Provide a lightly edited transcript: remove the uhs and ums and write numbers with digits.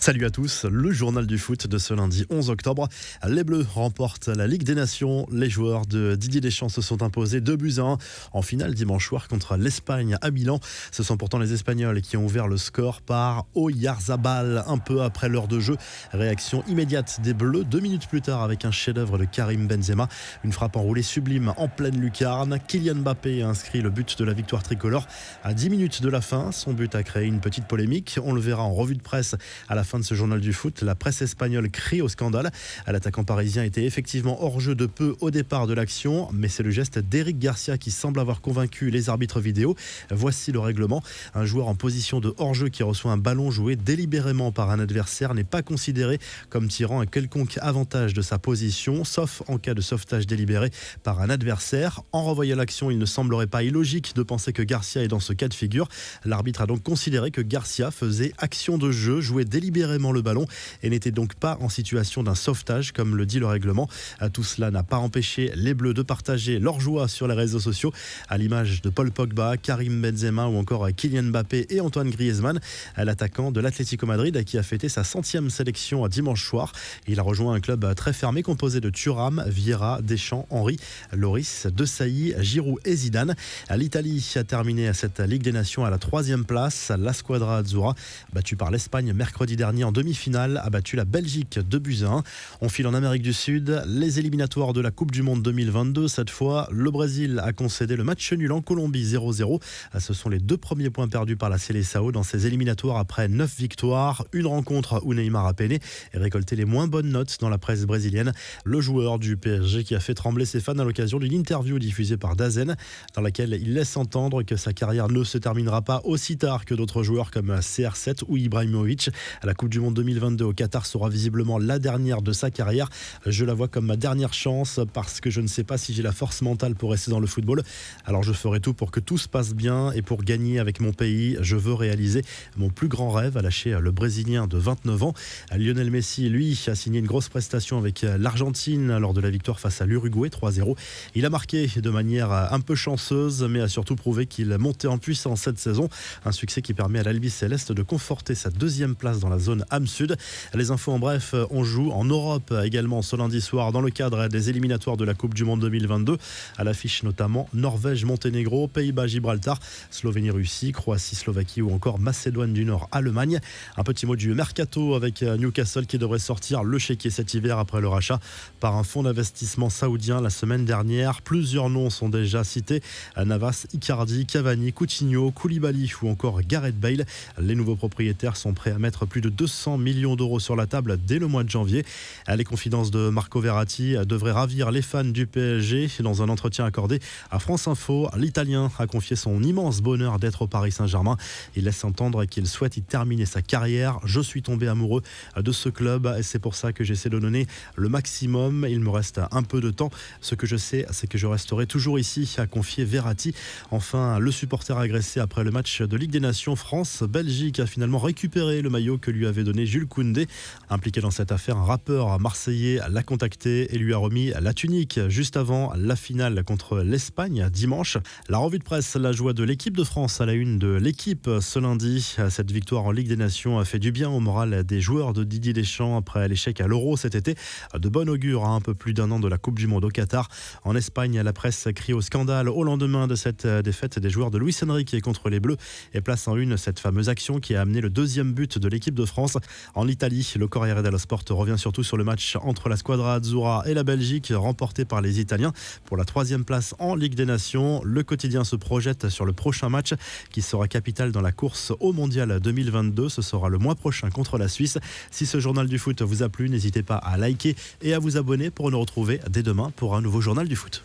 Salut à tous, le journal du foot de ce lundi 11 octobre. Les Bleus remportent la Ligue des Nations. Les joueurs de Didier Deschamps se sont imposés 2-1 en finale dimanche soir contre l'Espagne à Milan. Ce sont pourtant les Espagnols qui ont ouvert le score par Oyarzabal un peu après l'heure de jeu. Réaction immédiate des Bleus 2 minutes plus tard avec un chef-d'œuvre de Karim Benzema. Une frappe enroulée sublime en pleine lucarne. Kylian Mbappé a inscrit le but de la victoire tricolore à 10 minutes de la fin. Son but a créé une petite polémique. On le verra en revue de presse à la fin de ce journal du foot. La presse espagnole crie au scandale. L'attaquant parisien était effectivement hors jeu de peu au départ de l'action, mais c'est le geste d'Eric Garcia qui semble avoir convaincu les arbitres vidéo. Voici le règlement. Un joueur en position de hors-jeu qui reçoit un ballon joué délibérément par un adversaire n'est pas considéré comme tirant un quelconque avantage de sa position, sauf en cas de sauvetage délibéré par un adversaire. En revoyant l'action, il ne semblerait pas illogique de penser que Garcia est dans ce cas de figure. L'arbitre a donc considéré que Garcia faisait action de jeu, jouait délibérément le ballon et n'était donc pas en situation d'un sauvetage comme le dit le règlement. Tout cela n'a pas empêché les Bleus de partager leur joie sur les réseaux sociaux à l'image de Paul Pogba, Karim Benzema ou encore Kylian Mbappé et Antoine Griezmann, l'attaquant de l'Atlético Madrid qui a fêté sa 100e sélection dimanche soir. Il a rejoint un club très fermé composé de Thuram, Vieira, Deschamps, Henry, Loris, Desailly, Giroud et Zidane. L'Italie a terminé cette Ligue des Nations à la 3e place. La Squadra Azzurra, battue par l'Espagne mercredi dernier en demi-finale, a battu la Belgique 2-1. On file en Amérique du Sud, les éliminatoires de la Coupe du Monde 2022. Cette fois, le Brésil a concédé le match nul en Colombie 0-0. Ce sont les 2 premiers points perdus par la Seleção dans ces éliminatoires après 9 victoires. Une rencontre où Neymar a peiné et récolté les moins bonnes notes dans la presse brésilienne. Le joueur du PSG qui a fait trembler ses fans à l'occasion d'une interview diffusée par Dazen dans laquelle il laisse entendre que sa carrière ne se terminera pas aussi tard que d'autres joueurs comme CR7 ou Ibrahimovic. La Coupe du Monde 2022 au Qatar sera visiblement la dernière de sa carrière. Je la vois comme ma dernière chance parce que je ne sais pas si j'ai la force mentale pour rester dans le football. Alors je ferai tout pour que tout se passe bien et pour gagner avec mon pays. Je veux réaliser mon plus grand rêve, a lâché le Brésilien de 29 ans. Lionel Messi, lui, a signé une grosse prestation avec l'Argentine lors de la victoire face à l'Uruguay 3-0. Il a marqué de manière un peu chanceuse, mais a surtout prouvé qu'il montait en puissance cette saison. Un succès qui permet à l'Albi Céleste de conforter sa 2e place dans la zone Am Sud. Les infos en bref, on joue en Europe également ce lundi soir dans le cadre des éliminatoires de la Coupe du Monde 2022. À l'affiche notamment Norvège-Monténégro, Pays-Bas-Gibraltar, Slovénie-Russie, Croatie-Slovaquie ou encore Macédoine du Nord-Allemagne. Un petit mot du mercato avec Newcastle qui devrait sortir le chéquier cet hiver après le rachat par un fonds d'investissement saoudien la semaine dernière. Plusieurs noms sont déjà cités. Navas, Icardi, Cavani, Coutinho, Koulibaly ou encore Gareth Bale. Les nouveaux propriétaires sont prêts à mettre plus de 200 millions d'euros sur la table dès le mois de janvier. Les confidences de Marco Verratti devraient ravir les fans du PSG. Dans un entretien accordé à France Info, l'Italien a confié son immense bonheur d'être au Paris Saint-Germain. Il laisse entendre qu'il souhaite y terminer sa carrière. Je suis tombé amoureux de ce club et c'est pour ça que j'essaie de donner le maximum. Il me reste un peu de temps. Ce que je sais, c'est que je resterai toujours ici, a confié Verratti. Enfin, le supporter agressé après le match de Ligue des Nations France-Belgique a finalement récupéré le maillot que lui avait donné Jules Koundé. Impliqué dans cette affaire, un rappeur marseillais l'a contacté et lui a remis la tunique juste avant la finale contre l'Espagne dimanche. La revue de presse, la joie de l'équipe de France à la une de l'équipe ce lundi. Cette victoire en Ligue des Nations a fait du bien au moral des joueurs de Didier Deschamps après l'échec à l'Euro cet été. De bon augure à un peu plus d'1 an de la Coupe du Monde au Qatar. En Espagne, la presse crie au scandale au lendemain de cette défaite des joueurs de Luis Enrique contre les Bleus et place en une cette fameuse action qui a amené le 2e but de l'équipe de France. En Italie, le Corriere dello Sport revient surtout sur le match entre la Squadra Azzurra et la Belgique, remporté par les Italiens pour la 3e place en Ligue des Nations. Le quotidien se projette sur le prochain match qui sera capital dans la course au Mondial 2022. Ce sera le mois prochain contre la Suisse. Si ce journal du foot vous a plu, n'hésitez pas à liker et à vous abonner pour nous retrouver dès demain pour un nouveau journal du foot.